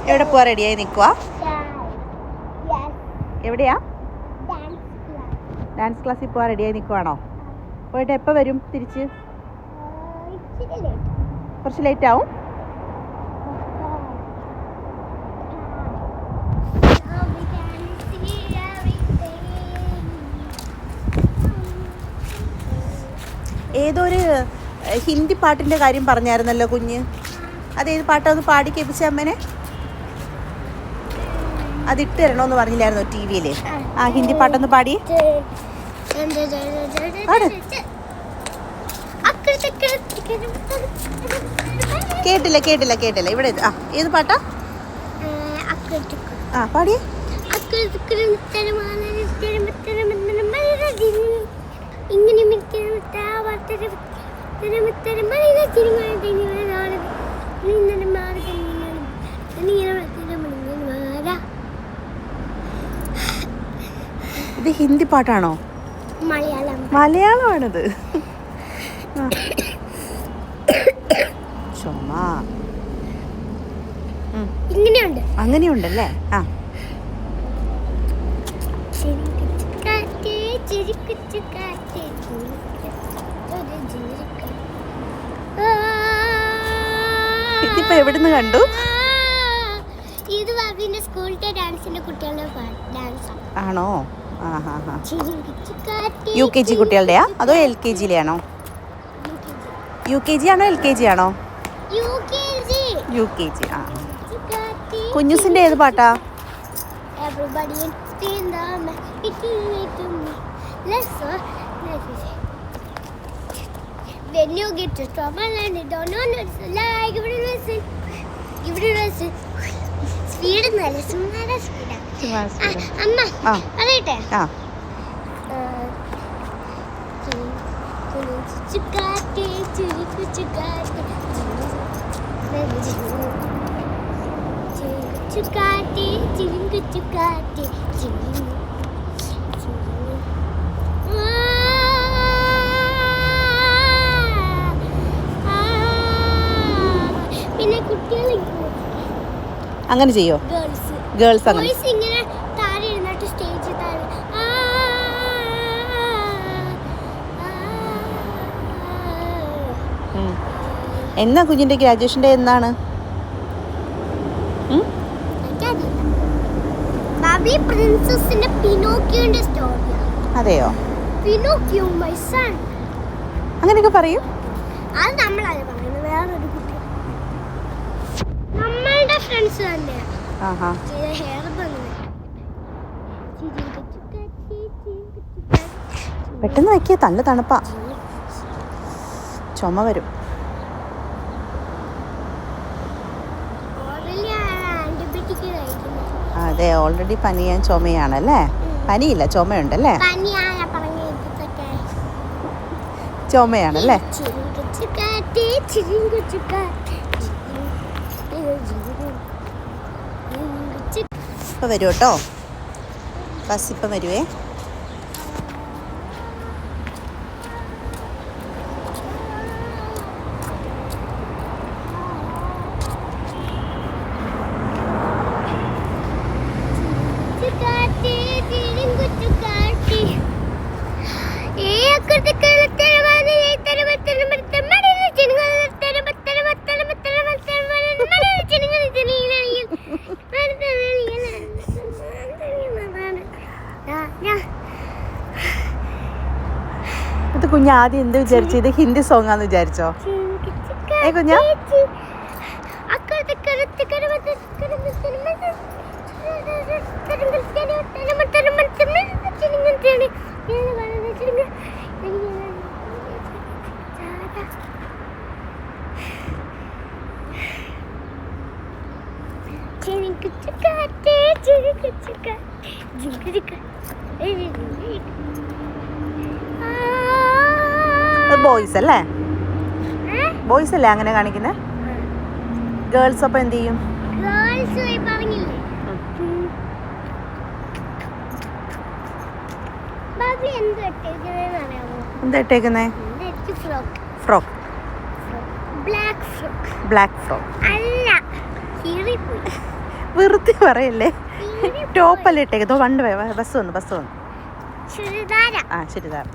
എവിടെ പോവാ? റെഡിയായി നിൽക്കുക. എവിടെയാ? ഡാൻസ് ക്ലാസ്സിൽ പോവാൻ റെഡിയായി നിൽക്കുവാണോ? പോയിട്ട് എപ്പോൾ വരും തിരിച്ച്? കുറച്ച് ലേറ്റ് ആവും. ഏതൊരു ഹിന്ദി പാട്ടിൻ്റെ കാര്യം പറഞ്ഞായിരുന്നല്ലോ കുഞ്ഞ്. അതേത് പാട്ടാ? ഒന്ന് പാടി കേൾപ്പിച്ച അമ്മേനെ. അതിട്ട് തരണമെന്ന് പറഞ്ഞില്ലായിരുന്നോ ടി വിയിൽ? ആ ഹിന്ദി പാട്ടൊന്ന് പാടി. കേട്ടില്ല കേട്ടില്ല കേട്ടില്ല. ഇവിടെ ഏത് പാട്ടാ? ആ പാടിയേ. ഇത് ഹിന്ദി പാട്ടാണോ? മലയാളമാണിത്. ചുമ അങ്ങനെയുണ്ടല്ലേ? ആ ഇതിപ്പോ എവിടുന്ന് കണ്ടു? ഇത് ബാബിന്റെ സ്കൂളിലെ ഡാൻസിന്റെ കുട്ടികളുടെ ഡാൻസ് ആണോ? യു കെ ജി കുട്ടികളുടെയാ അതോ എൽ കെ ജിയിലാണോ? യു കെ ജി ആണോ എൽ കെ ജി ആണോ? U K G. ആ കുഞ്ഞുസിന്റെ ഏത് പാട്ടാ? When you get to trouble and you don't know what to like, give it a listen. Speed നല്ല സുമാര സ്പീഡാ. അമ്മ പറയട്ടെ? ചുക്കാറ്റേ ചുരുക്കു ചുക്കാറ്റേ ചുക്കാറ്റേ ചിരുങ്കു ചുക്കാറ്റേ ചിരുങ്കു. പിന്നെ കുട്ടികൾ അങ്ങനെ ചെയ്യോ? ഗേൾസ് അങ്ങനെ ഇങ്ങനെ താഴെ ഇരുന്നിട്ട് സ്റ്റേജിൽ താഴെ എന്നാ കുഞ്ഞിന്റെ ഗ്രാജുവേഷൻ ഡേ എന്നാണ്? പ്രിൻസസിന്റെ പിനോക്കിയോന്റെ സ്റ്റോറി. അതെയോ? പിനോക്കിയോ മൈ സൺ അങ്ങനെയൊക്കെ പറയും. അത് നമ്മളല്ല പറയുന്നത്, വേറൊരു കുട്ടി നമ്മളുടെ ഫ്രണ്ട്സ് തന്നെയാ. പെട്ടെന്ന് വയ്ക്കുക, നല്ല തണുപ്പാ, ചുമ വരും. അതെ, ഓൾറെഡി പനിയാൻ ചുമയാണല്ലേ? പനിയില്ല, ചുമയുണ്ടല്ലേ? ചുമയാണല്ലേ? ഇപ്പം വരും കേട്ടോ, ബസ് ഇപ്പം വരുവേ. ഇത് കുഞ്ഞ് ആദ്യം എന്ത് വിചാരിച്ചു? ഇത് ഹിന്ദി സോങ് ആണെന്ന് വിചാരിച്ചോ? കുഞ്ഞാ ബോയ്സ് അല്ലേ? ബോയ്സ് അല്ലേ അങ്ങനെ കാണിക്കുന്നത്? ഗേൾസ് അപ്പം എന്ത് ചെയ്യും? എന്താ ഇട്ടേക്കുന്നേ? ഫ്രോക്ക്. Black frock. വെറുതെ പറയല്ലേ. ടോപ്പല്ലേ ഇട്ടേക്ക്. ബസ് വന്നു ചുരിദാര ചുരിദാർ.